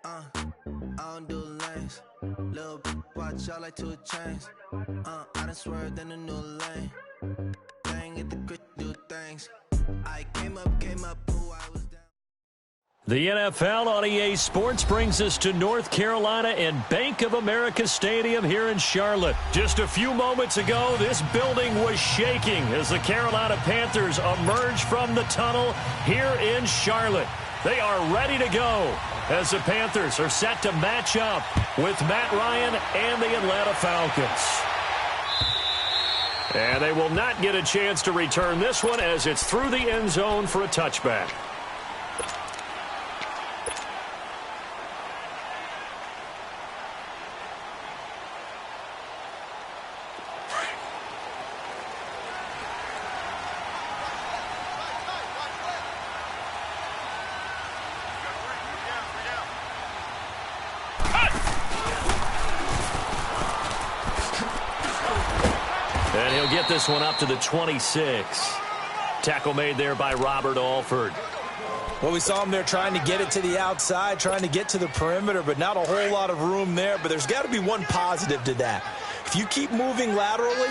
I don't do lanes. Little watch out like 2 chains. I done swerved in a new lane. Dang it, the grit do things. I came up, ooh, I was down. The NFL on EA Sports brings us to North Carolina and Bank of America Stadium here in Charlotte. Just a few moments ago, this building was shaking as the Carolina Panthers emerged from the tunnel here in Charlotte. They are ready to go as the Panthers are set to match up with Matt Ryan and the Atlanta Falcons. And they will not get a chance to return this one as it's through the end zone for a touchback. And he'll get this one up to the 26. Tackle made there by Robert Alford. Well, we saw him there trying to get it to the outside, trying to get to the perimeter, but not a whole lot of room there. But there's got to be one positive to that. If you keep moving laterally,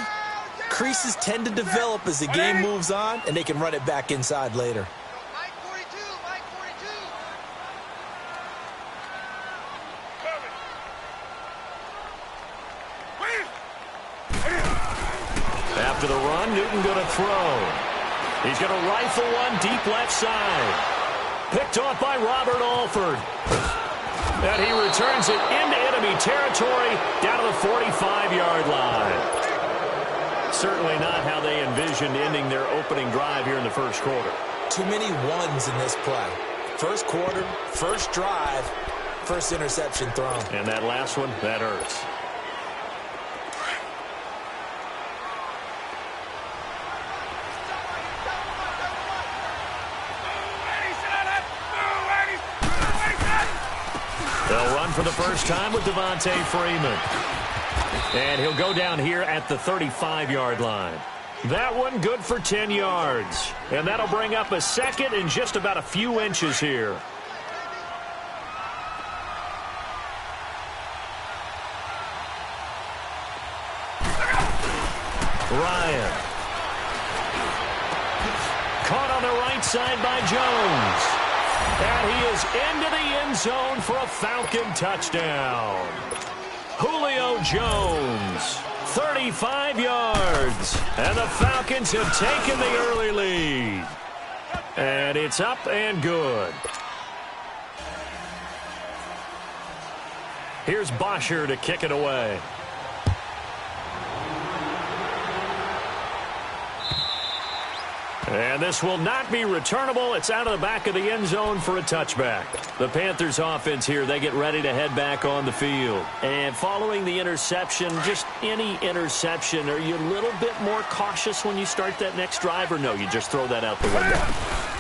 creases tend to develop as the game moves on, and they can run it back inside later. After the run, Newton going to throw. He's going to rifle one deep left side. Picked off by Robert Alford. And he returns it into enemy territory down to the 45-yard line. Certainly not how they envisioned ending their opening drive here in the first quarter. Too many ones in this play. First quarter, first drive, first interception thrown. And that last one, that hurts. They'll run for the first time with Devontae Freeman. And he'll go down here at the 35-yard line. That one good for 10 yards. And that'll bring up a second and just about a few inches here. Ryan. Caught on the right side by Jones. And he is into the end zone for a Falcon touchdown. Julio Jones, 35 yards. And the Falcons have taken the early lead. And it's up and good. Here's Bosher to kick it away. And this will not be returnable. It's out of the back of the end zone for a touchback. The Panthers offense here, they get ready to head back on the field. And following the interception, just any interception, are you a little bit more cautious when you start that next drive, or no, you just throw that out the window?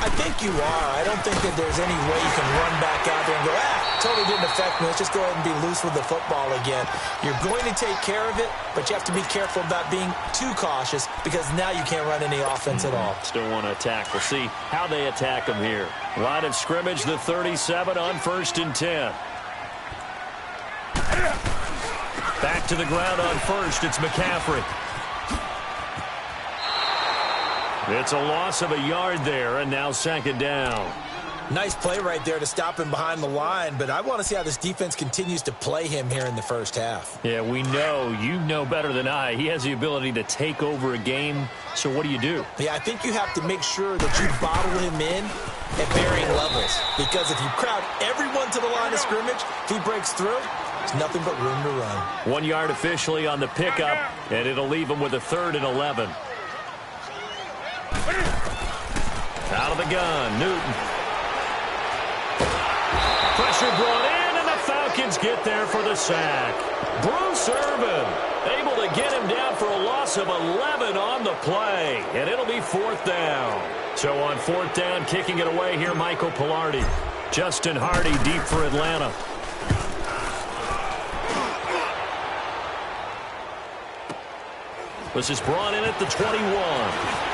I think you are. I don't think that there's any way you can run back out there and go, totally didn't affect me. Let's just go ahead and be loose with the football again. You're going to take care of it, but you have to be careful about being too cautious because now you can't run any offense at all. Still want to attack. We'll see how they attack them here. Line of scrimmage, the 37 on 1st and 10. Back to the ground on 1st. It's McCaffrey. It's a loss of a yard there, and now 2nd down. Nice play right there to stop him behind the line, but I want to see how this defense continues to play him here in the first half. Yeah, we know. You know better than I. He has the ability to take over a game, so what do you do? Yeah, I think you have to make sure that you bottle him in at varying levels, because if you crowd everyone to the line of scrimmage, if he breaks through, there's nothing but room to run. 1 yard officially on the pickup, and it'll leave him with a 3rd and 11. Out of the gun, Newton. Pressure brought in, and the Falcons get there for the sack. Bruce Irvin able to get him down for a loss of 11 on the play, and it'll be 4th down. So on 4th down, kicking it away here, Michael Pilardi. Justin Hardy deep for Atlanta. This is brought in at the 21.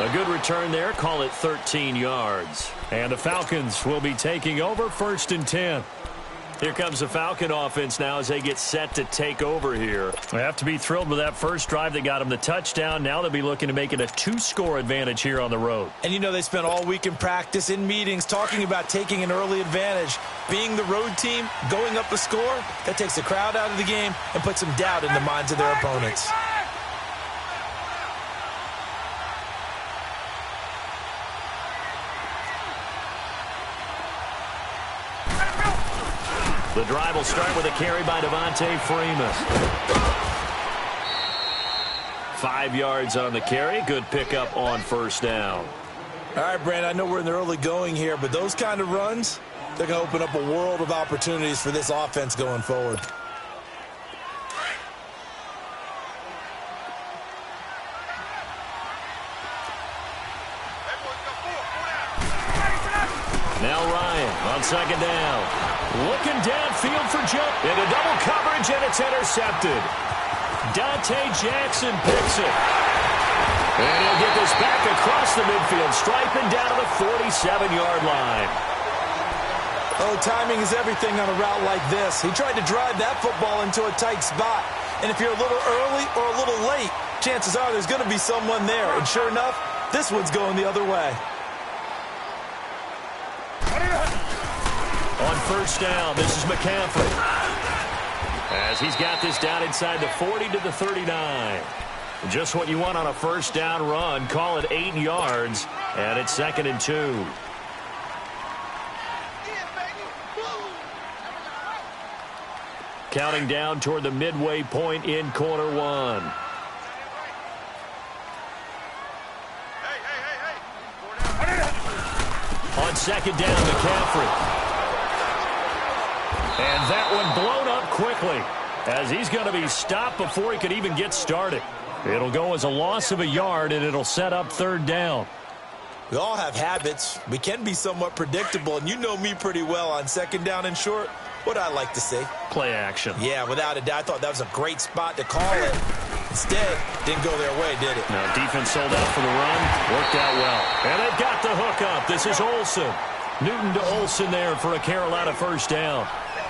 A good return there. Call it 13 yards. And the Falcons will be taking over 1st and 10. Here comes the Falcon offense now as they get set to take over here. They have to be thrilled with that first drive that got them the touchdown. Now they'll be looking to make it a 2-score advantage here on the road. And you know they spent all week in practice, in meetings, talking about taking an early advantage. Being the road team, going up a score, that takes the crowd out of the game and puts some doubt in the minds of their opponents. The drive will start with a carry by Devontae Freeman. 5 yards on the carry. Good pickup on first down. All right, Brandon, I know we're in the early going here, but those kind of runs, they're going to open up a world of opportunities for this offense going forward. Now Ryan on second down. Looking downfield for jump. Into double coverage, and it's intercepted. Dante Jackson picks it. And he'll get this back across the midfield, striping down to the 47-yard line. Oh, timing is everything on a route like this. He tried to drive that football into a tight spot. And if you're a little early or a little late, chances are there's going to be someone there. And sure enough, this one's going the other way. On first down, this is McCaffrey. As he's got this down inside the 40 to the 39. Just what you want on a first down run. Call it 8 yards, and it's 2nd and 2. Counting down toward the midway point in quarter one. On second down, McCaffrey. And that one blown up quickly as he's going to be stopped before he could even get started. It'll go as a loss of a yard, and it'll set up 3rd down. We all have habits. We can be somewhat predictable, and you know me pretty well on 2nd down and short. What I like to see. Play action. Yeah, without a doubt. I thought that was a great spot to call it. Instead, didn't go their way, did it? No, defense sold out for the run. Worked out well. And they've got the hook up. This is Olsen. Newton to Olsen there for a Carolina first down.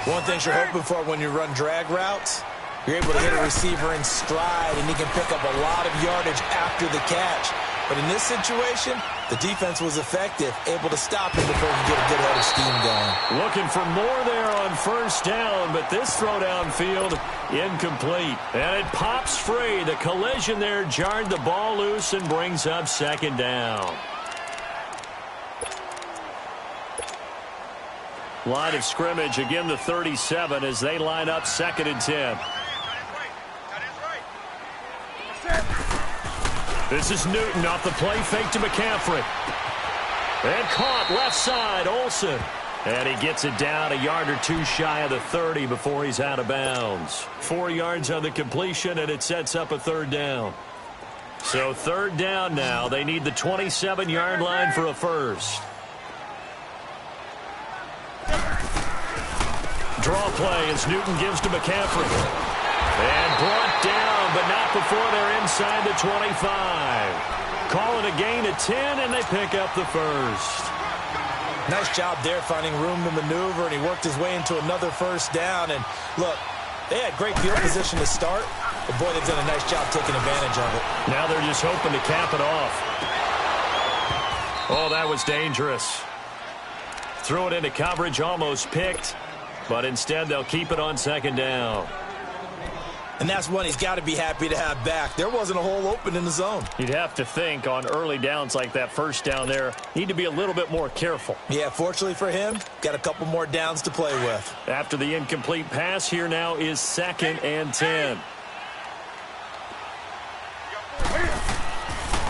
One thing you're hoping for when you run drag routes, you're able to hit a receiver in stride, and he can pick up a lot of yardage after the catch. But in this situation, the defense was effective, able to stop him before he get a good head of steam going. Looking for more there on first down, but this throw downfield incomplete. And it pops free. The collision there jarred the ball loose and brings up 2nd down. Line of scrimmage, again the 37 as they line up 2nd and 10. This is Newton off the play fake to McCaffrey. And caught left side, Olsen. And he gets it down a yard or two shy of the 30 before he's out of bounds. 4 yards on the completion, and it sets up a 3rd down. So 3rd down now. They need the 27-yard line for a first. Draw play as Newton gives to McCaffrey. And brought down, but not before they're inside the 25. Call it a gain of 10, and they pick up the first. Nice job there finding room to maneuver, and he worked his way into another first down. And look, they had great field position to start, but boy, they've done a nice job taking advantage of it. Now they're just hoping to cap it off. Oh, that was dangerous. Threw it into coverage, almost picked, but instead they'll keep it on 2nd down. And that's one he's got to be happy to have back. There wasn't a hole open in the zone. You'd have to think on early downs like that first down there, need to be a little bit more careful. Yeah, fortunately for him, got a couple more downs to play with. After the incomplete pass, here now is 2nd and 10.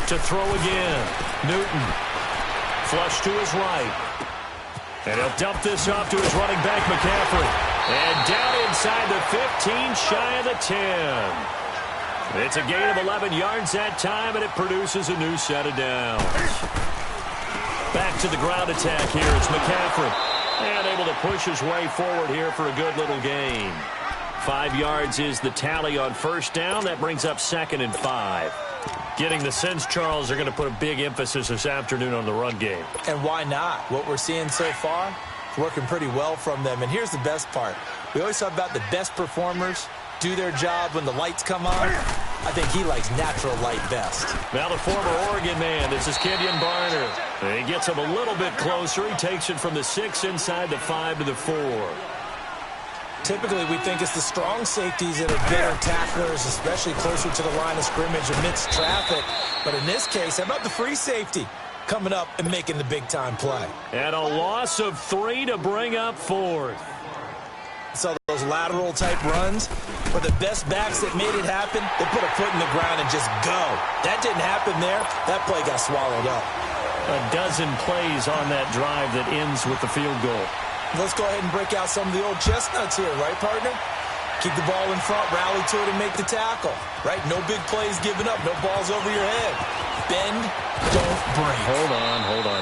To throw again, Newton. Flush to his right. And he'll dump this off to his running back, McCaffrey. And down inside the 15, shy of the 10. It's a gain of 11 yards that time, and it produces a new set of downs. Back to the ground attack here. It's McCaffrey. And able to push his way forward here for a good little gain. 5 yards is the tally on first down. That brings up 2nd and 5. Getting the sense, Charles, they're going to put a big emphasis this afternoon on the run game. And why not? What we're seeing so far, working pretty well from them. And here's the best part. We always talk about the best performers do their job when the lights come on. I think he likes natural light best. Now the former Oregon man, this is Kenyon Barner. He gets him a little bit closer. He takes it from the 6 inside the 5 to the 4. Typically, we think it's the strong safeties that are better tacklers, especially closer to the line of scrimmage amidst traffic. But in this case, how about the free safety coming up and making the big-time play? And a loss of 3 to bring up 4th. Saw those lateral-type runs, but the best backs that made it happen, they put a foot in the ground and just go. That didn't happen there. That play got swallowed up. A dozen plays on that drive that ends with the field goal. Let's go ahead and break out some of the old chestnuts here, right, partner? Keep the ball in front, rally to it, and make the tackle, right? No big plays given up, no balls over your head. Bend, don't break. Hold on.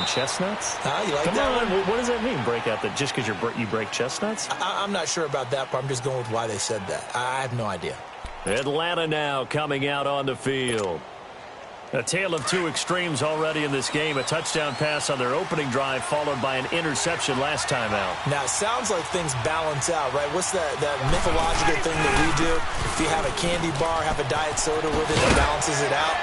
Chestnuts? You like Come that on. one? What does that mean, break out? That just because you break chestnuts? I'm not sure about that, but I'm just going with why they said that. I have no idea. Atlanta now coming out on the field. A tale of two extremes already in this game. A touchdown pass on their opening drive followed by an interception last time out. Now, it sounds like things balance out, right? What's that mythological thing that we do? If you have a candy bar, have a diet soda with it, it balances it out.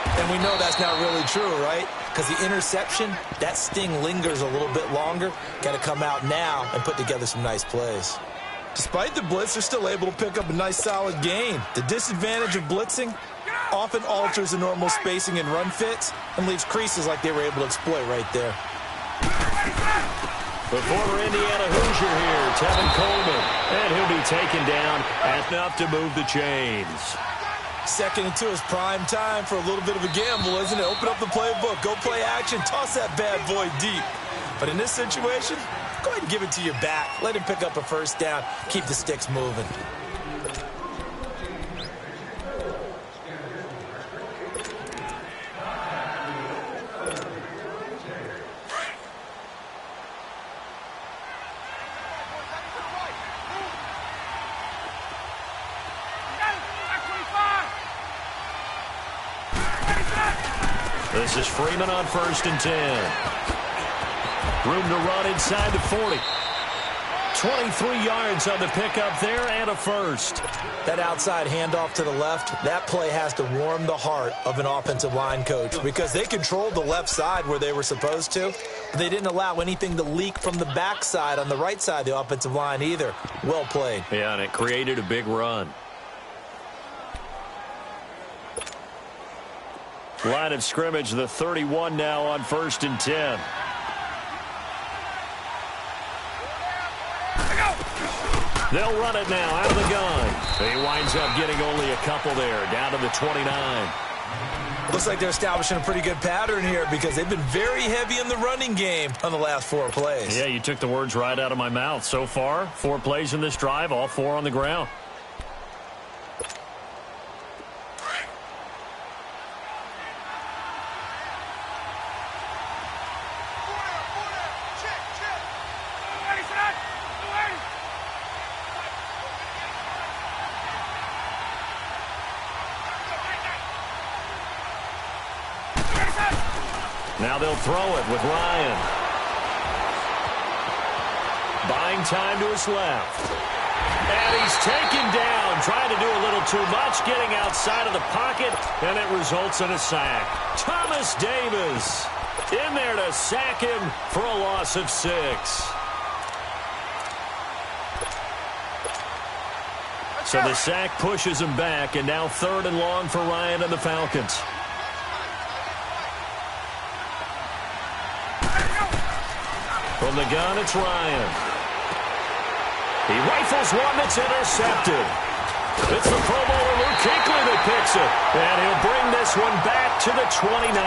And we know that's not really true, right? Because the interception, that sting lingers a little bit longer. Got to come out now and put together some nice plays. Despite the blitz, they're still able to pick up a nice, solid gain. The disadvantage of blitzing often alters the normal spacing and run fits and leaves creases like they were able to exploit right there. The former Indiana Hoosier here, Tevin Coleman. And he'll be taken down at enough to move the chains. 2nd and 2 is prime time for a little bit of a gamble, isn't it? Open up the playbook, go play action, toss that bad boy deep. But in this situation, go ahead and give it to your back. Let him pick up a first down, keep the sticks moving. This is Freeman on 1st and 10. Room to run inside the 40. 23 yards on the pickup there and a first. That outside handoff to the left, that play has to warm the heart of an offensive line coach because they controlled the left side where they were supposed to. But they didn't allow anything to leak from the backside on the right side of the offensive line either. Well played. Yeah, and it created a big run. Line of scrimmage, the 31 now on 1st and 10. They'll run it now out of the gun. He winds up getting only a couple there, down to the 29. Looks like they're establishing a pretty good pattern here because they've been very heavy in the running game on the last 4 plays. Yeah, you took the words right out of my mouth. So far, 4 plays in this drive, all 4 on the ground. Now they'll throw it with Ryan. Buying time to his left. And he's taken down, trying to do a little too much, getting outside of the pocket, and it results in a sack. Thomas Davis in there to sack him for a loss of 6. So the sack pushes him back, and now 3rd and long for Ryan and the Falcons. From the gun, it's Ryan. He rifles one that's intercepted. It's the Pro Bowler Luke Kuechly that picks it. And he'll bring this one back to the 29.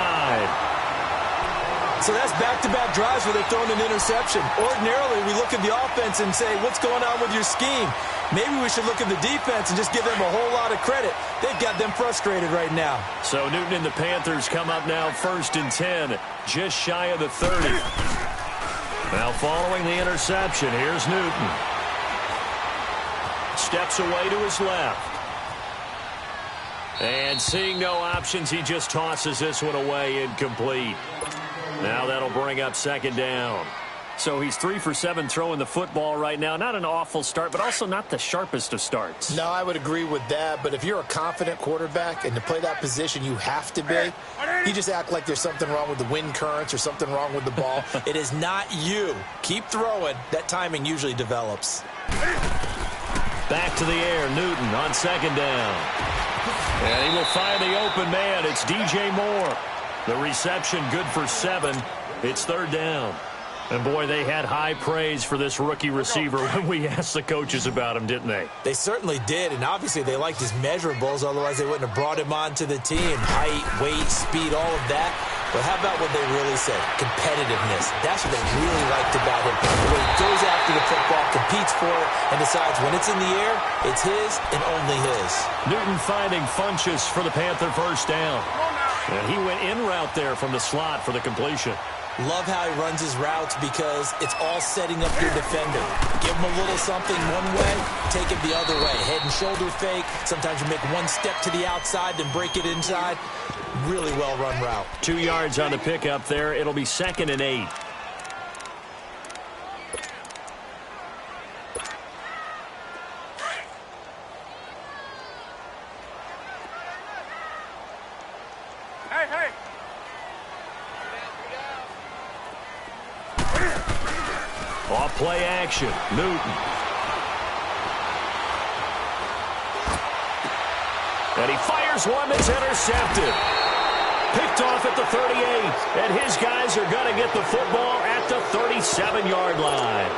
So that's back-to-back drives where they're throwing an interception. Ordinarily, we look at the offense and say, what's going on with your scheme? Maybe we should look at the defense and just give them a whole lot of credit. They've got them frustrated right now. So Newton and the Panthers come up now 1st and 10, just shy of the 30. Now following the interception, here's Newton. Steps away to his left. And seeing no options, he just tosses this one away incomplete. Now that'll bring up second down. So he's 3 for 7 throwing the football right now. Not an awful start, but also not the sharpest of starts. No, I would agree with that. But if you're a confident quarterback and to play that position, you have to be. You just act like there's something wrong with the wind currents or something wrong with the ball. It is not you. Keep throwing. That timing usually develops. Back to the air, Newton on second down. And he will find the open man. It's DJ Moore. The reception good for 7. It's third down. And, boy, they had high praise for this rookie receiver when we asked the coaches about him, didn't they? They certainly did, and obviously they liked his measurables. Otherwise, they wouldn't have brought him onto the team. Height, weight, speed, all of that. But how about what they really said? Competitiveness. That's what they really liked about him. The way he goes after the football, competes for it, and decides when it's in the air, it's his and only his. Newton finding Funchess for the Panther first down. And he went in route there from the slot for the completion. Love how he runs his routes because it's all setting up your defender. Give him a little something one way, take it the other way. Head and shoulder fake. Sometimes you make one step to the outside, then break it inside. Really well-run route. 2 yards on the pickup there. It'll be 2nd and 8. Off play action, Newton. And he fires one that's intercepted. Picked off at the 38. And his guys are going to get the football at the 37-yard line.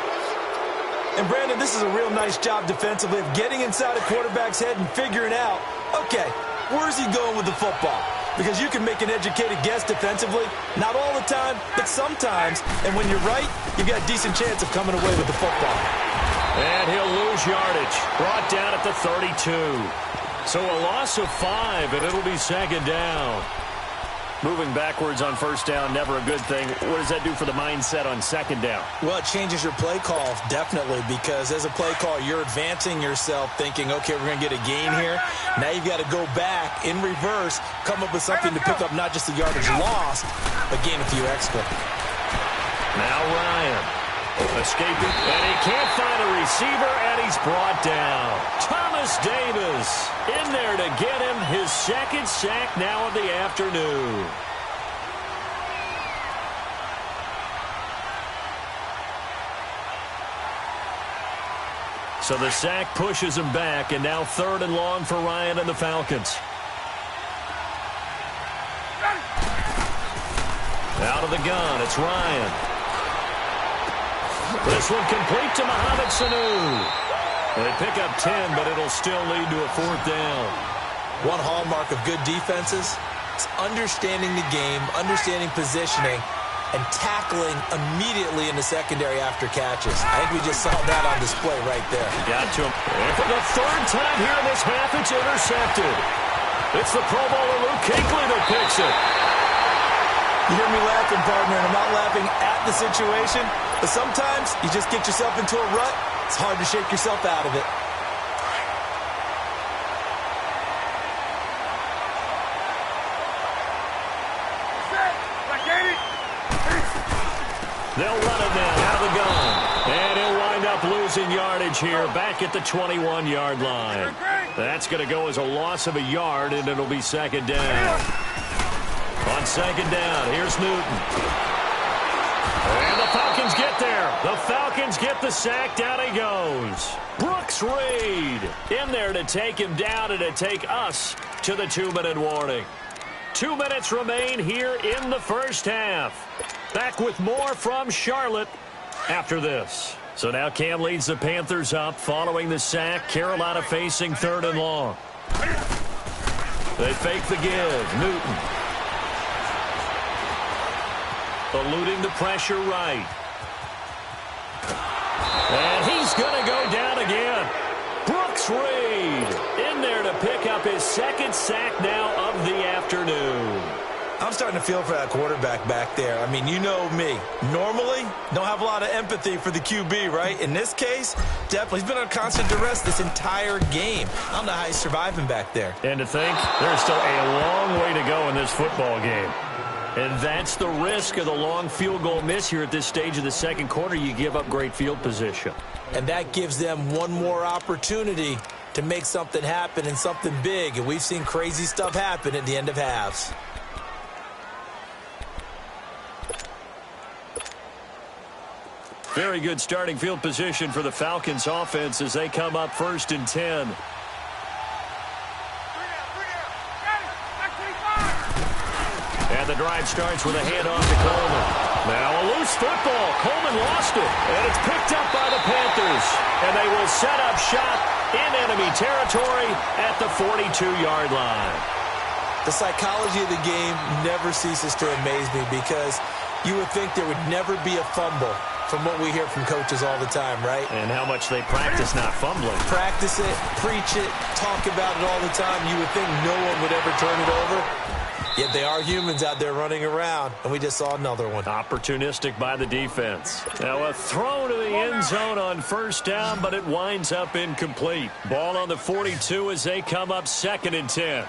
And, Brandon, this is a real nice job defensively of getting inside a quarterback's head and figuring out, okay, where's he going with the football? Because you can make an educated guess defensively. Not all the time, but sometimes. And when you're right, you've got a decent chance of coming away with the football. And he'll lose yardage. Brought down at the 32. So a loss of 5, and it'll be second down. Moving backwards on first down, never a good thing. What does that do for the mindset on second down? Well, it changes your play call, definitely, because as a play call, you're advancing yourself thinking, okay, we're going to get a gain here. Now you've got to go back in reverse, come up with something to pick up not just the yardage lost, but gain a few extra. Now Ryan escaping, and he can't find a receiver, and he's brought down. Thomas Davis in there to get him his second sack now of the afternoon. So the sack pushes him back, and now 3rd and long for Ryan and the Falcons. Out of the gun, it's Ryan. This one complete to Mohamed Sanu. They pick up 10, but it'll still lead to a 4th down. One hallmark of good defenses is understanding the game, understanding positioning, and tackling immediately in the secondary after catches. I think we just saw that on display right there. Got to him. And for the 3rd time here in this half, it's intercepted. It's the Pro Bowler Luke Kuechly that picks it. You hear me laughing, partner, and I'm not laughing at the situation, but sometimes you just get yourself into a rut. It's hard to shake yourself out of it. They'll run it now out of the gun. And he'll wind up losing yardage here back at the 21-yard line. That's going to go as a loss of a yard, and it'll be second down. On second down, here's Newton. And the Falcons get there. The Falcons get the sack. Down he goes. Brooks Reed in there to take him down and to take us to the 2-minute warning. 2 minutes remain here in the first half. Back with more from Charlotte after this. So now Cam leads the Panthers up following the sack. Carolina facing 3rd and long. They fake the give. Newton. Eluding the pressure right. And he's going to go down again. Brooks Reed in there to pick up his 2nd sack now of the afternoon. I'm starting to feel for that quarterback back there. I mean, you know me. Normally, don't have a lot of empathy for the QB, right? In this case, definitely. He's been on constant duress this entire game. I don't know how he's surviving back there. And to think, there's still a long way to go in this football game. And that's the risk of the long field goal miss here at this stage of the second quarter. You give up great field position. And that gives them one more opportunity to make something happen and something big. And we've seen crazy stuff happen at the end of halves. Very good starting field position for the Falcons offense as they come up 1st and 10. And the drive starts with a handoff to Coleman. Now a loose football. Coleman lost it. And it's picked up by the Panthers. And they will set up shop in enemy territory at the 42-yard line. The psychology of the game never ceases to amaze me because you would think there would never be a fumble from what we hear from coaches all the time, right? And how much they practice not fumbling. Practice it, preach it, talk about it all the time. You would think no one would ever turn it over. Yet they are humans out there running around, and we just saw another one. Opportunistic by the defense. Now a throw to the end zone on 1st down, but it winds up incomplete. Ball on the 42 as they come up 2nd and 10.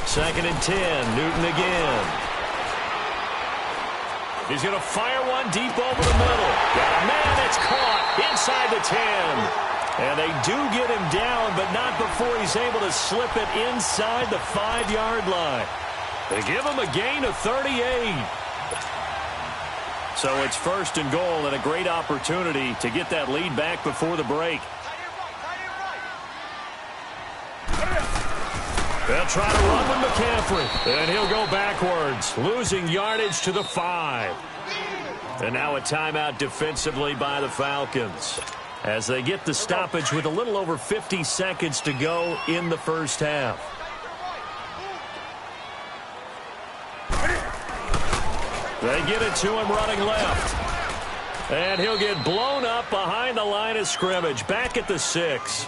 2nd and 10, Newton again. He's going to fire one deep over the middle. Got a man, it's caught inside the 10. And they do get him down, but not before he's able to slip it inside the 5-yard line. They give him a gain of 38. So it's 1st and goal and a great opportunity to get that lead back before the break. They'll try to run with McCaffrey, and he'll go backwards, losing yardage to the 5. And now a timeout defensively by the Falcons as they get the stoppage with a little over 50 seconds to go in the first half. They get it to him running left. And he'll get blown up behind the line of scrimmage, back at the 6.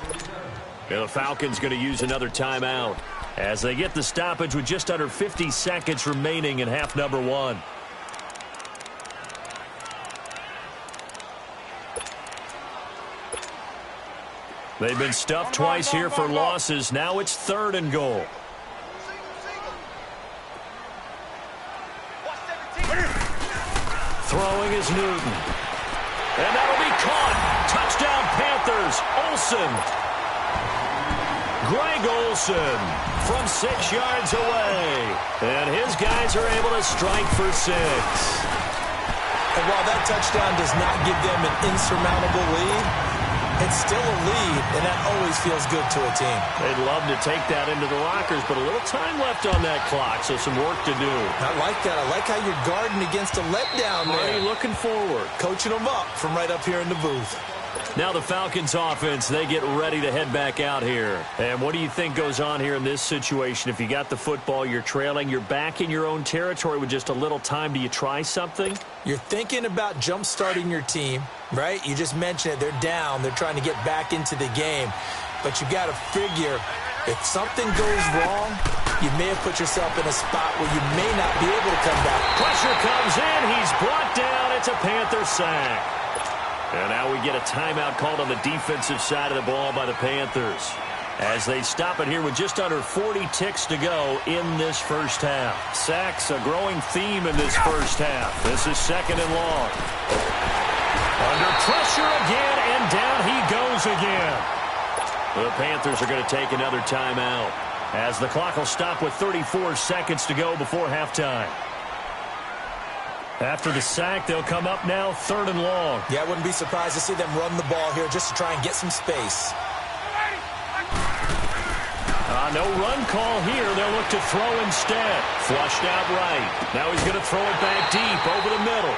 And the Falcons going to use another timeout as they get the stoppage with just under 50 seconds remaining in half number 1. They've been stuffed twice here for losses. Now it's 3rd and goal. Throwing is Newton. And that'll be caught. Touchdown Panthers. Olsen. Greg Olsen from 6 yards away. And his guys are able to strike for 6. And while that touchdown does not give them an insurmountable lead, it's still a lead, and that always feels good to a team. They'd love to take that into the lockers, but a little time left on that clock, so some work to do. I like that. I like how you're guarding against a letdown there. Already looking forward. Coaching them up from right up here in the booth. Now the Falcons offense, they get ready to head back out here. And what do you think goes on here in this situation? If you got the football, you're trailing, you're back in your own territory with just a little time. Do you try something? You're thinking about jump-starting your team, right? You just mentioned it. They're down. They're trying to get back into the game. But you got to figure if something goes wrong, you may have put yourself in a spot where you may not be able to come back. Pressure comes in. He's brought down. It's a Panther sack. And now we get a timeout called on the defensive side of the ball by the Panthers as they stop it here with just under 40 ticks to go in this first half. Sacks, a growing theme in this first half. This is 2nd and long. Under pressure again, and down he goes again. The Panthers are going to take another timeout as the clock will stop with 34 seconds to go before halftime. After the sack, they'll come up now 3rd and long. Yeah, I wouldn't be surprised to see them run the ball here just to try and get some space. No run call here. They'll look to throw instead. Flushed out right. Now he's going to throw it back deep over the middle.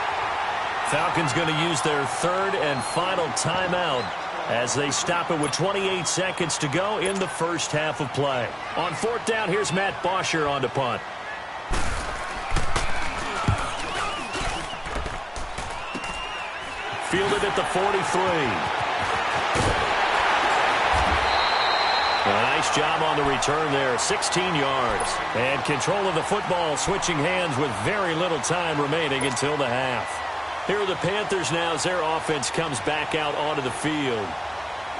Falcons going to use their 3rd and final timeout as they stop it with 28 seconds to go in the first half of play. On 4th down, here's Matt Bosher on to punt. Fielded at the 43. A nice job on the return there, 16 yards. And control of the football, switching hands with very little time remaining until the half. Here are the Panthers now as their offense comes back out onto the field.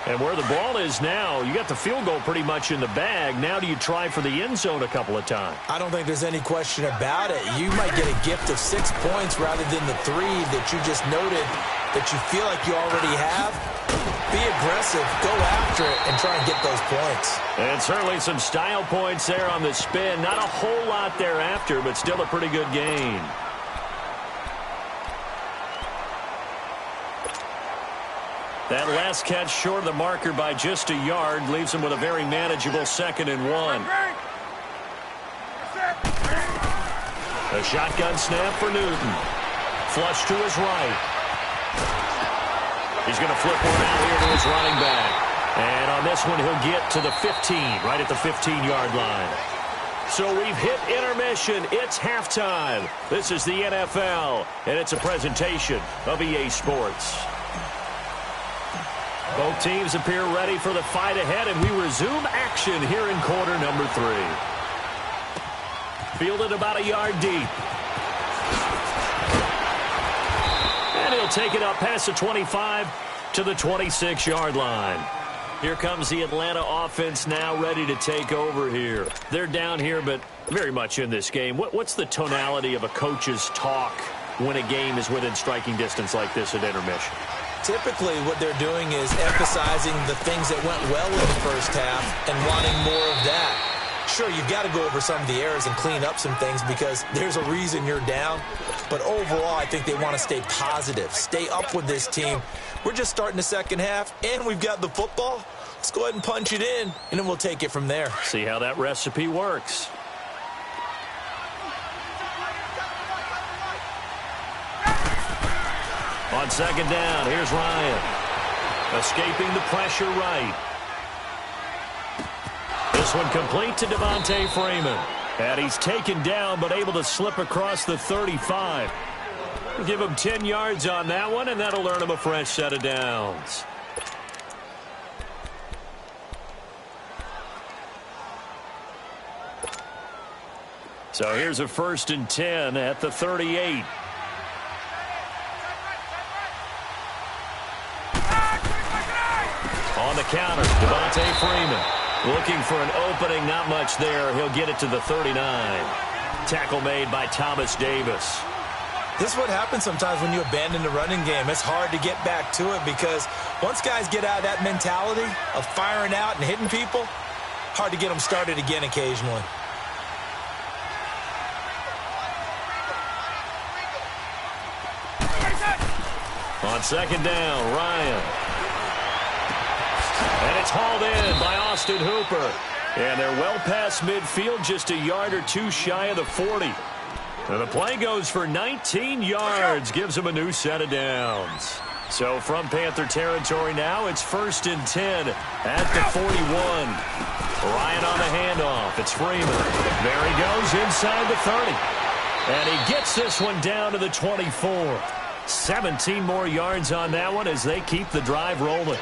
And where the ball is now, you got the field goal pretty much in the bag. Now do you try for the end zone a couple of times? I don't think there's any question about it. You might get a gift of 6 points rather than the 3 that you just noted that you feel like you already have. Be aggressive, go after it, and try and get those points. And certainly some style points there on the spin. Not a whole lot thereafter, but still a pretty good gain. That last catch short of the marker by just a yard leaves him with a very manageable 2nd and 1. A shotgun snap for Newton. Flush to his right. He's going to flip one out here to his running back. And on this one, he'll get to the 15, right at the 15-yard line. So we've hit intermission. It's halftime. This is the NFL, and it's a presentation of EA Sports. Both teams appear ready for the fight ahead, and we resume action here in quarter number 3. Fielded about a yard deep. And he'll take it up past the 25 to the 26-yard line. Here comes the Atlanta offense now ready to take over here. They're down here, but very much in this game. What's the tonality of a coach's talk when a game is within striking distance like this at intermission? Typically, what they're doing is emphasizing the things that went well in the first half and wanting more of that. Sure, you've got to go over some of the errors and clean up some things because there's a reason you're down. But overall, I think they want to stay positive, stay up with this team. We're just starting the second half, and we've got the football. Let's go ahead and punch it in, and then we'll take it from there. See how that recipe works. On 2nd down, here's Ryan. Escaping the pressure right. This one complete to Devontae Freeman. And he's taken down, but able to slip across the 35. Give him 10 yards on that one, and that'll earn him a fresh set of downs. So here's a 1st and 10 at the 38. On the counter, Devontae Freeman looking for an opening, not much there. He'll get it to the 39. Tackle made by Thomas Davis. This is what happens sometimes when you abandon the running game. It's hard to get back to it because once guys get out of that mentality of firing out and hitting people, hard to get them started again occasionally. On 2nd down, Ryan. And it's hauled in by Austin Hooper. And they're well past midfield, just a yard or two shy of the 40. And the play goes for 19 yards, gives them a new set of downs. So from Panther territory now, it's 1st and 10 at the 41. Ryan on the handoff. It's Freeman. There he goes inside the 30. And he gets this one down to the 24. 17 more yards on that one as they keep the drive rolling.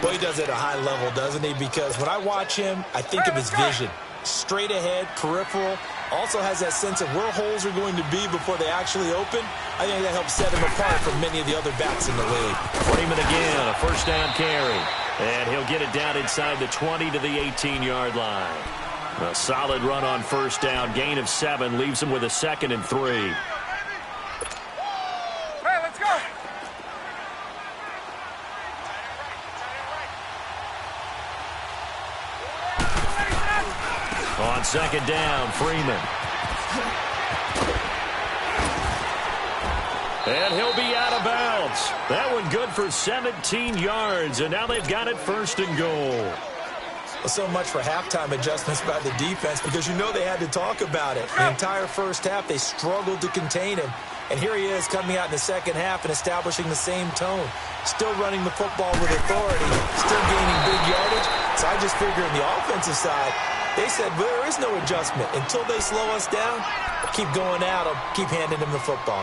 Well, he does it at a high level, doesn't he? Because when I watch him, I think of his vision. Straight ahead, peripheral. Also has that sense of where holes are going to be before they actually open. I think that helps set him apart from many of the other backs in the league. Freeman again, a 1st down carry. And he'll get it down inside the 20 to the 18-yard line. A solid run on 1st down. Gain of 7 leaves him with a 2nd and 3. On 2nd down, Freeman. And he'll be out of bounds. That one good for 17 yards, and now they've got it 1st and goal. Well, so much for halftime adjustments by the defense because you know they had to talk about it. The entire first half, they struggled to contain him. And here he is coming out in the second half and establishing the same tone. Still running the football with authority, still gaining big yardage. So I just figure on the offensive side, they said, well, there is no adjustment. Until they slow us down, keep going at them, keep handing them the football.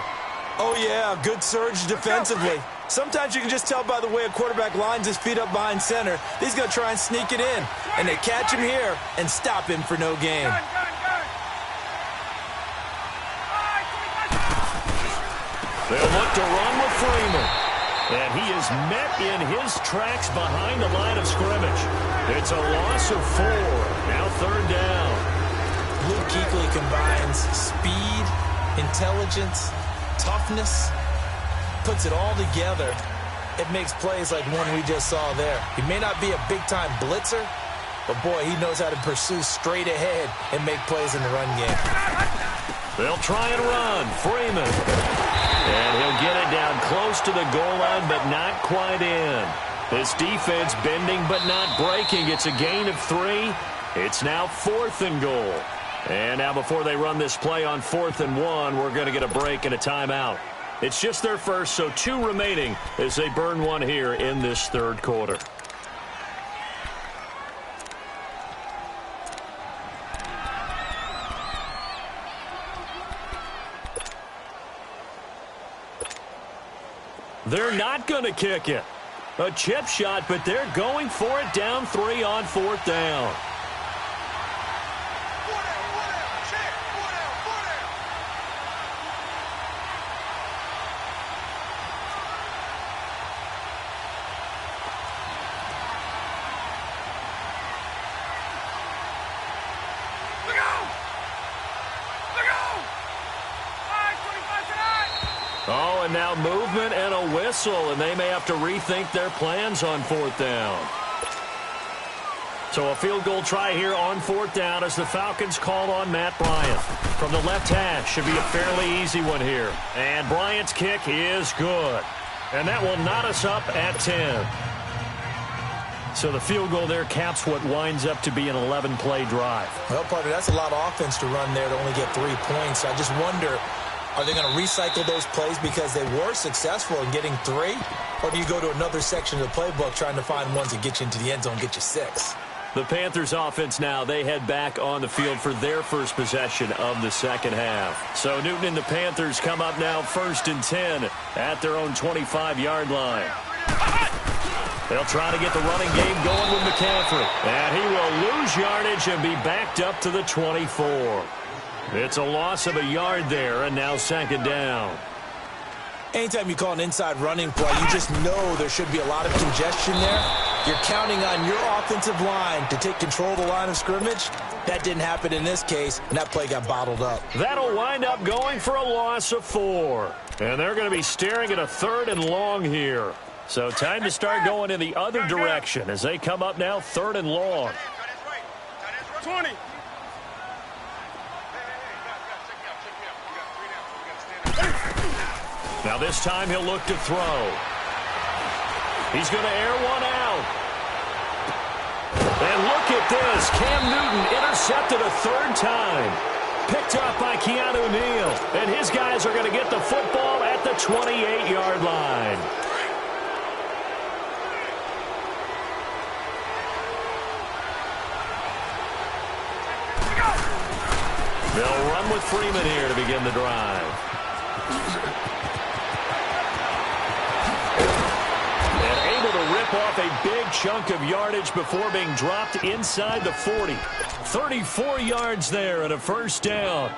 Oh, yeah, good surge defensively. Sometimes you can just tell by the way a quarterback lines his feet up behind center. He's going to try and sneak it in. And they catch him here and stop him for no gain. They'll look to run with Freeman. And he is met in his tracks behind the line of scrimmage. It's a loss of 4. Now 3rd down. Luke Kuechly combines speed, intelligence, toughness, puts it all together. It makes plays like one we just saw there. He may not be a big-time blitzer, but, boy, he knows how to pursue straight ahead and make plays in the run game. They'll try and run. Freeman. And he'll get it down close to the goal line, but not quite in. This defense bending but not breaking. It's a gain of 3. It's now 4th and goal. And now before they run this play on 4th and 1, we're going to get a break and a timeout. It's just their first, so 2 remaining as they burn one here in this 3rd quarter. They're not going to kick it. A chip shot, but they're going for it down 3 on 4th down. Oh, and now movement and a whistle, and they may have to rethink their plans on 4th down. So a field goal try here on 4th down as the Falcons call on Matt Bryant. From the left hash, should be a fairly easy one here. And Bryant's kick is good. And that will knot us up at 10. So the field goal there caps what winds up to be an 11-play drive. Well, partner, that's a lot of offense to run there to only get 3 points. I just wonder, are they going to recycle those plays because they were successful in getting 3? Or do you go to another section of the playbook trying to find ones that get you into the end zone, get you 6? The Panthers offense now, they head back on the field for their first possession of the second half. So Newton and the Panthers come up now 1st and 10 at their own 25-yard line. They'll try to get the running game going with McCaffrey. And he will lose yardage and be backed up to the 24. It's a loss of a yard there, and now 2nd down. Anytime you call an inside running play, you just know there should be a lot of congestion there. You're counting on your offensive line to take control of the line of scrimmage. That didn't happen in this case, and that play got bottled up. That'll wind up going for a loss of 4. And they're going to be staring at a 3rd and long here. So time to start going in the other direction as they come up now 3rd and long. 20. Now this time he'll look to throw. He's going to air one out. And look at this. Cam Newton intercepted a 3rd time. Picked up by Keanu Neal. And his guys are going to get the football at the 28-yard line. They'll run with Freeman here to begin the drive. And able to rip off a big chunk of yardage before being dropped inside the 40. 34 yards there and a 1st down.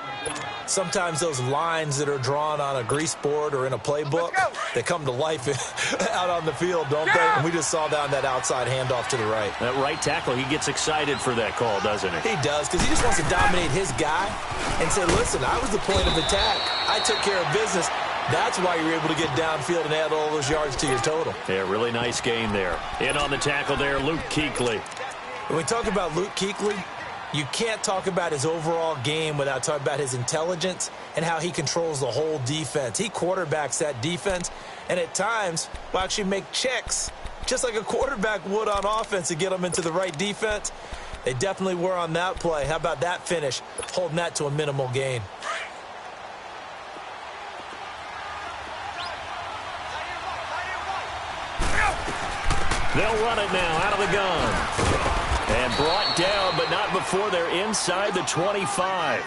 Sometimes those lines that are drawn on a grease board or in a playbook, they come to life out on the field, don't they? And we just saw down that outside handoff to the right. That right tackle, he gets excited for that call, doesn't he? He does, because he just wants to dominate his guy and say, listen, I was the point of attack. I took care of business. That's why you're able to get downfield and add all those yards to your total. Yeah, really nice gain there. In on the tackle there, Luke Kuechly. When we talk about Luke Kuechly, you can't talk about his overall game without talking about his intelligence and how he controls the whole defense. He quarterbacks that defense, and at times will actually make checks, just like a quarterback would on offense to get them into the right defense. They definitely were on that play. How about that finish, holding that to a minimal gain? They'll run it now out of the gun. And brought down, but not before they're inside the 25.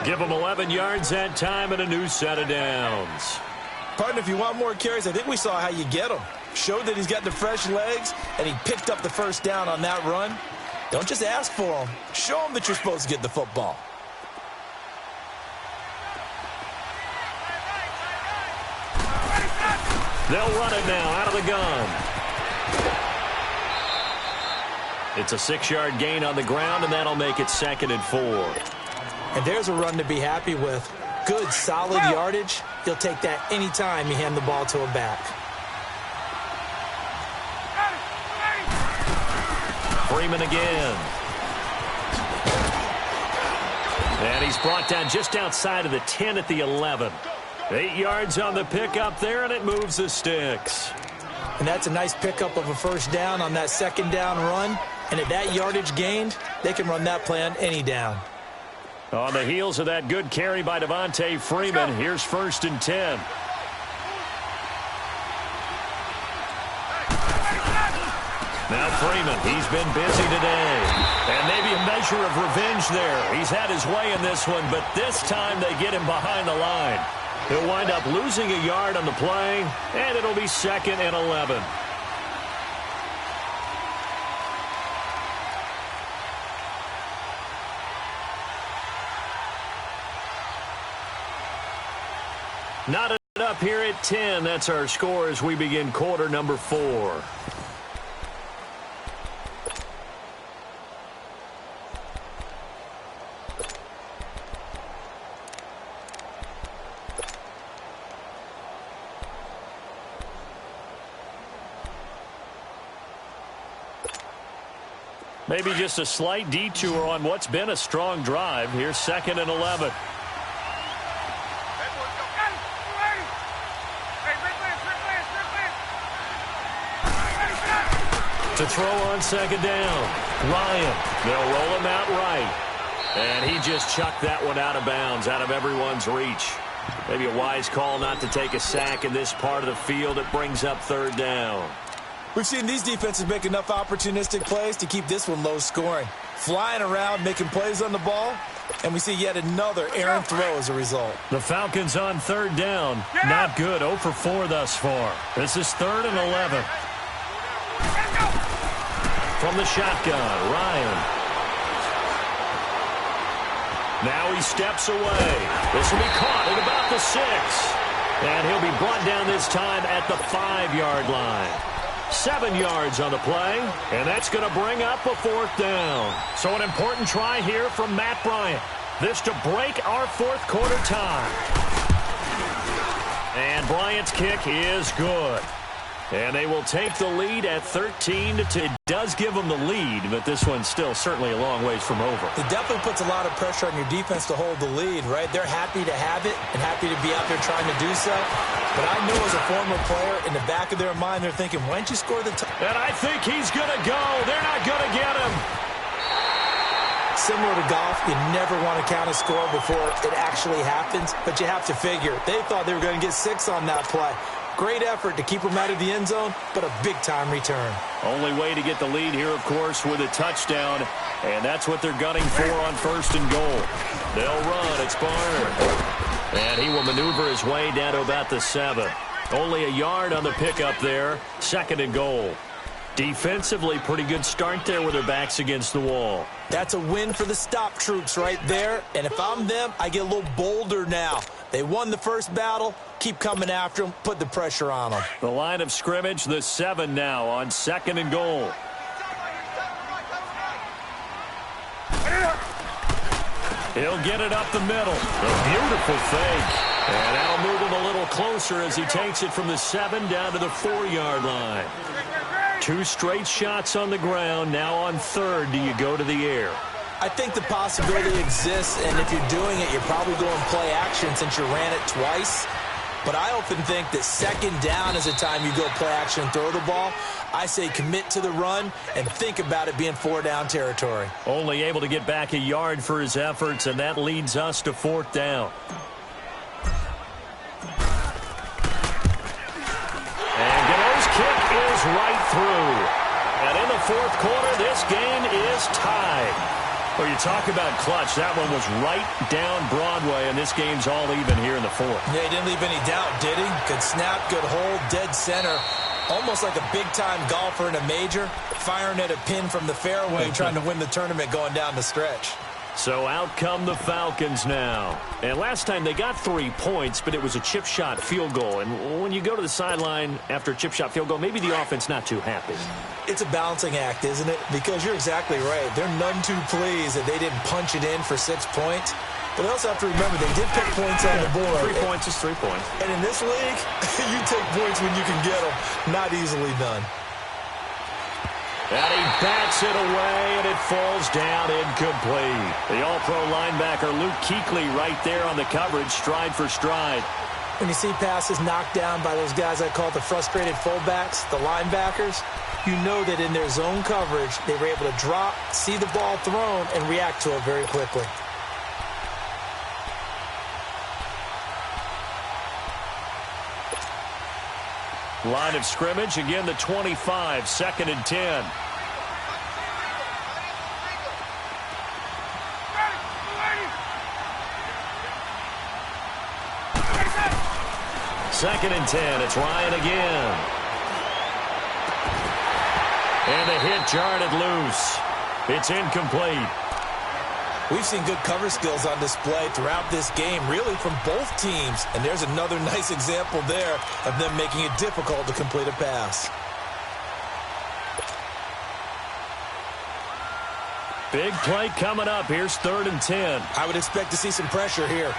Give them 11 yards that time and a new set of downs. Partner, if you want more carries, I think we saw how you get them. Showed that he's got the fresh legs, and he picked up the first down on that run. Don't just ask for them. Show them that you're supposed to get the football. They'll run it now out of the gun. It's a 6-yard gain on the ground, and that'll make it 2nd and 4. And there's a run to be happy with. Good, solid yardage. He'll take that anytime you hand the ball to a back. Freeman again. And he's brought down just outside of the 10 at the 11. 8 yards on the pickup there, and it moves the sticks. And that's a nice pickup of a first down on that second down run. And at that yardage gained, they can run that play on any down. On the heels of that good carry by Devontae Freeman, here's 1st and 10. Now Freeman, he's been busy today. And maybe a measure of revenge there. He's had his way in this one, but this time they get him behind the line. He'll wind up losing a yard on the play, and it'll be 2nd and 11. Knotted up here at 10. That's our score as we begin quarter number 4. Maybe just a slight detour on what's been a strong drive. Here's 2nd and 11. To throw on 2nd down. Ryan. They'll roll him out right. And he just chucked that one out of bounds, out of everyone's reach. Maybe a wise call not to take a sack in this part of the field. It brings up 3rd down. We've seen these defenses make enough opportunistic plays to keep this one low scoring. Flying around, making plays on the ball, and we see yet another errant throw as a result. The Falcons on 3rd down. Not good. 0 for 4 thus far. This is 3rd and 11. From the shotgun, Ryan. Now he steps away. This will be caught at about the 6. And he'll be brought down this time at the 5-yard line. 7 yards on the play, and that's going to bring up a 4th down. So an important try here from Matt Bryant. This to break our 4th quarter tie. And Bryant's kick is good. And they will take the lead at 13-2. It does give them the lead, but this one's still certainly a long ways from over. It definitely puts a lot of pressure on your defense to hold the lead, right? They're happy to have it and happy to be out there trying to do so. But I know as a former player, in the back of their mind, they're thinking, why don't you score the touchdown? And I think he's going to go. They're not going to get him. Similar to golf, you never want to count a score before it actually happens, but you have to figure. They thought they were going to get 6 on that play. Great effort to keep them out of the end zone, but a big-time return. Only way to get the lead here, of course, with a touchdown, and that's what they're gunning for on 1st and goal. They'll run. It's Barner. And he will maneuver his way down to about the 7. Only a yard on the pickup there. 2nd and goal. Defensively, pretty good start there with their backs against the wall. That's a win for the stop troops right there. And if I'm them, I get a little bolder now. They won the first battle. Keep coming after them. Put the pressure on them. The line of scrimmage, the 7 now on 2nd and goal. He'll get it up the middle. A beautiful fake. And that'll move him a little closer as he takes it from the 7 down to the 4-yard line. 2 straight shots on the ground. Now on 3rd, do you go to the air? I think the possibility exists, and if you're doing it, you're probably going play action since you ran it twice. But I often think that 2nd down is the time you go play action and throw the ball. I say commit to the run and think about it being 4-down territory. Only able to get back a yard for his efforts, and that leads us to 4th down. And Gano's kick is right through. And in the 4th quarter, this game is tied. Well, you talk about clutch. That one was right down Broadway, and this game's all even here in the fourth. Yeah, he didn't leave any doubt, did he? Good snap, good hold, dead center. Almost like a big-time golfer in a major, firing at a pin from the fairway, trying to win the tournament going down the stretch. So out come the Falcons now. And last time they got 3 points, but it was a chip shot field goal. And when you go to the sideline after a chip shot field goal, maybe the offense not too happy. It's a balancing act, isn't it? Because you're exactly right. They're none too pleased that they didn't punch it in for 6 points. But they also have to remember they did pick points on the board. 3 points is 3 points. And in this league, you take points when you can get them. Not easily done. And he bats it away, and it falls down incomplete. The All-Pro linebacker Luke Kuechly right there on the coverage, stride for stride. When you see passes knocked down by those guys I call the frustrated fullbacks, the linebackers, you know that in their zone coverage, they were able to drop, see the ball thrown, and react to it very quickly. Line of scrimmage, again the 25, 2nd and 10. Second and 10, it's Ryan again. And the hit jarred it loose. It's incomplete. We've seen good cover skills on display throughout this game, really from both teams. And there's another nice example there of them making it difficult to complete a pass. Big play coming up. Here's 3rd and 10. I would expect to see some pressure here.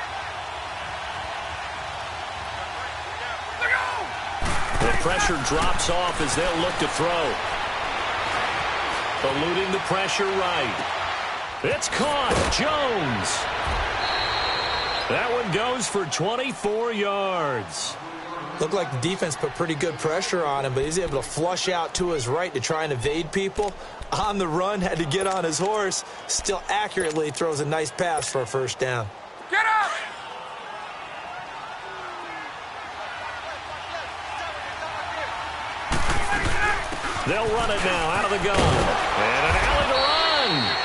The pressure drops off as they'll look to throw. Eluding the pressure right. It's caught. Jones. That one goes for 24 yards. Looked like the defense put pretty good pressure on him, but he's able to flush out to his right to try and evade people. On the run, had to get on his horse. Still accurately throws a nice pass for a first down. Get up! They'll run it now out of the gun. And an alley to run.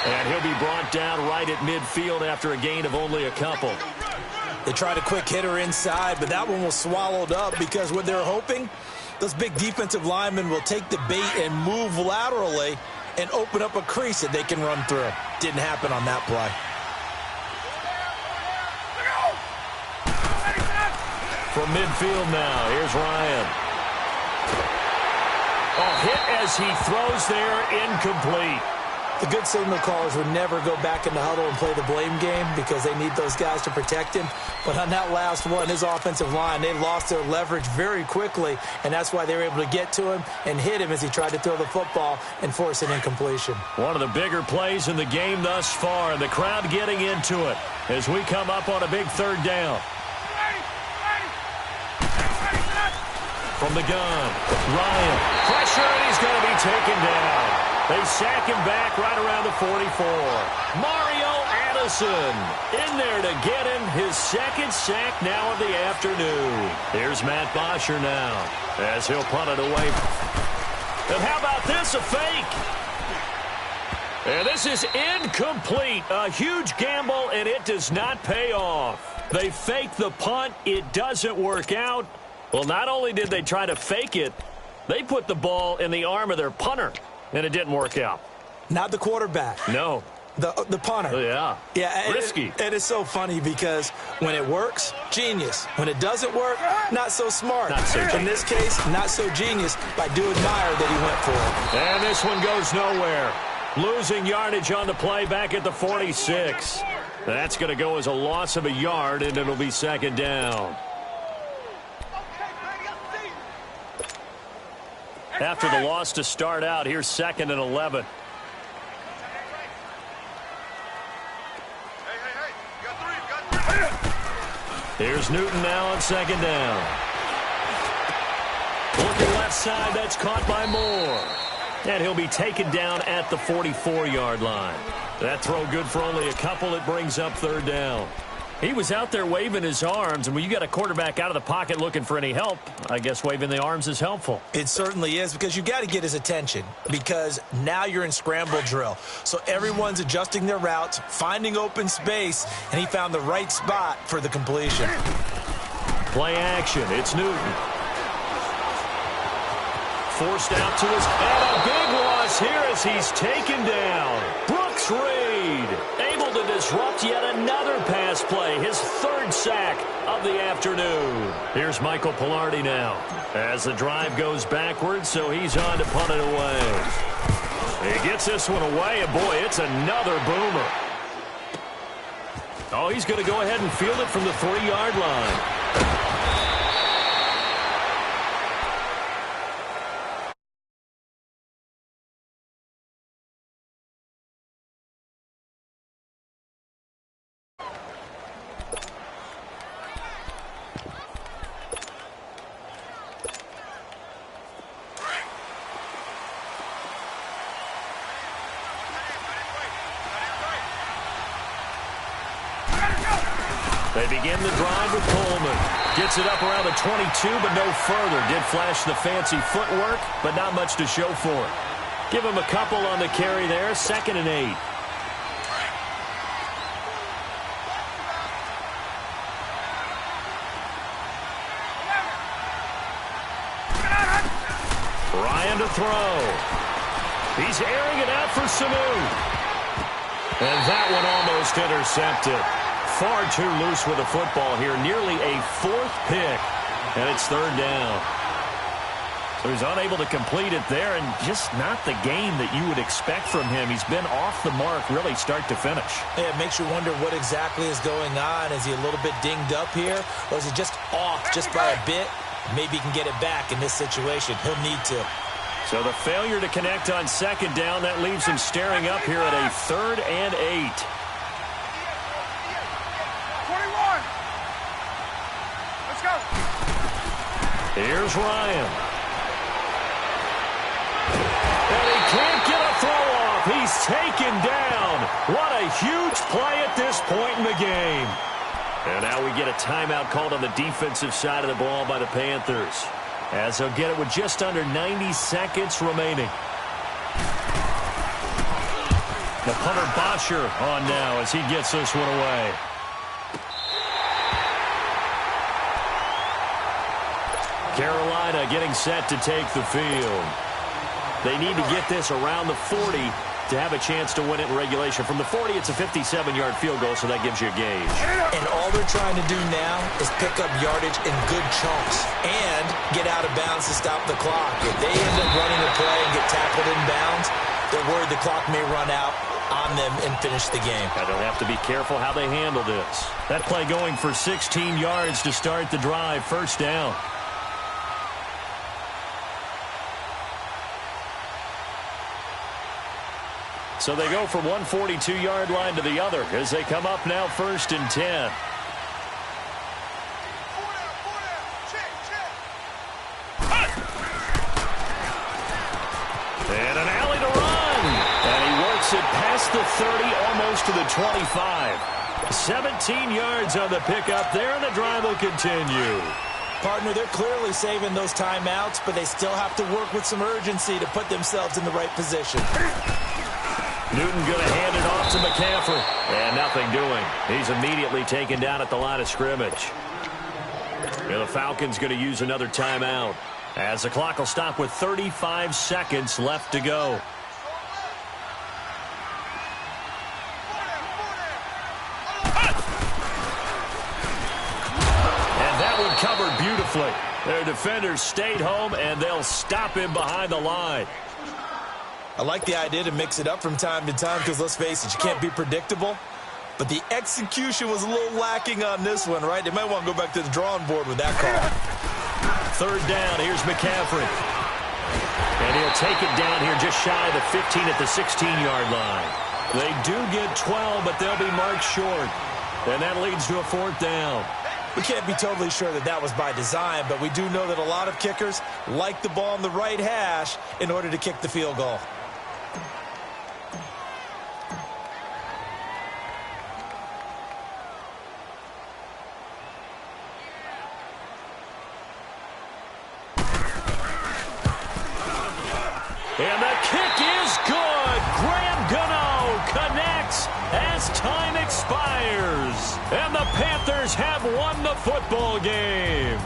And he'll be brought down right at midfield after a gain of only a couple. They tried a quick hitter inside, but that one was swallowed up because what they're hoping, those big defensive linemen will take the bait and move laterally and open up a crease that they can run through. Didn't happen on that play. From midfield now, here's Ryan. A hit as he throws there, incomplete. The good signal callers would never go back in the huddle and play the blame game because they need those guys to protect him. But on that last one, his offensive line, they lost their leverage very quickly, and that's why they were able to get to him and hit him as he tried to throw the football and force an incompletion. One of the bigger plays in the game thus far, and the crowd getting into it as we come up on a big 3rd down. From the gun, Ryan, pressure, and he's going to be taken down. They sack him back right around the 44. Mario Addison in there to get him his 2nd sack now of the afternoon. Here's Matt Bosher now as he'll punt it away. And how about this, a fake? And this is incomplete. A huge gamble, and it does not pay off. They fake the punt. It doesn't work out. Well, not only did they try to fake it, they put the ball in the arm of their punter, and it didn't work out. Not the quarterback. No. The punter. Yeah. Yeah. Risky. And it's so funny because when it works, genius. When it doesn't work, not so smart. Not so genius. In this case, not so genius, but I do admire that he went for it. And this one goes nowhere. Losing yardage on the play back at the 46. That's going to go as a loss of a yard, and it'll be 2nd down. After the loss to start out, here's 2nd and 11. Here's Newton now on 2nd down. Looking left side, that's caught by Moore. And he'll be taken down at the 44-yard line. That throw good for only a couple. It brings up 3rd down. He was out there waving his arms, and when you got a quarterback out of the pocket looking for any help, I guess waving the arms is helpful. It certainly is, because you've got to get his attention, because now you're in scramble drill. So everyone's adjusting their routes, finding open space, and he found the right spot for the completion. Play action. It's Newton. Forced out to his, and a big loss here as he's taken down. Brooks Reed able to disrupt yet another pass play, his third sack of the afternoon. Here's Michael Palardy now as the drive goes backwards, so he's on to punt it away. He gets this one away, and boy, it's another boomer. Oh, he's going to go ahead and field it from the 3-yard line. They begin the drive with Coleman. Gets it up around the 22, but no further. Did flash the fancy footwork, but not much to show for it. Give him a couple on the carry there. 2nd and 8. Ryan to throw. He's airing it out for Sanu. And that one almost intercepted. Far too loose with the football here. Nearly a 4th pick. And it's 3rd down. So he's unable to complete it there, and just not the game that you would expect from him. He's been off the mark really start to finish. Yeah, it makes you wonder what exactly is going on. Is he a little bit dinged up here, or is he just off just by a bit? Maybe he can get it back in this situation. He'll need to. So the failure to connect on 2nd down, that leaves him staring up here at a 3rd and 8. Here's Ryan. And he can't get a throw off. He's taken down. What a huge play at this point in the game. And now we get a timeout called on the defensive side of the ball by the Panthers, as they'll get it with just under 90 seconds remaining. The punter Bosher on now as he gets this one away. Carolina getting set to take the field. They need to get this around the 40 to have a chance to win it in regulation. From the 40, it's a 57-yard field goal, so that gives you a gauge. And all they're trying to do now is pick up yardage in good chunks and get out of bounds to stop the clock. If they end up running a play and get tackled in bounds, they're worried the clock may run out on them and finish the game. Now they'll have to be careful how they handle this. That play going for 16 yards to start the drive. 1st down. So they go from one 42-yard line to the other as they come up now 1st and 10. And an alley to run. And he works it past the 30, almost to the 25. 17 yards on the pickup there, and the drive will continue. Partner, they're clearly saving those timeouts, but they still have to work with some urgency to put themselves in the right position. Newton going to hand it off to McCaffrey. And nothing doing. He's immediately taken down at the line of scrimmage. And the Falcons going to use another timeout, as the clock will stop with 35 seconds left to go. And that one covered beautifully. Their defenders stayed home, and they'll stop him behind the line. I like the idea to mix it up from time to time because, let's face it, you can't be predictable. But the execution was a little lacking on this one, right? They might want to go back to the drawing board with that call. 3rd down. Here's McCaffrey. And he'll take it down here just shy of the 15 at the 16-yard line. They do get 12, but they'll be marked short. And that leads to a 4th down. We can't be totally sure that that was by design, but we do know that a lot of kickers like the ball on the right hash in order to kick the field goal. And the kick is good. Graham Gano connects as time expires. And the Panthers have won the football game.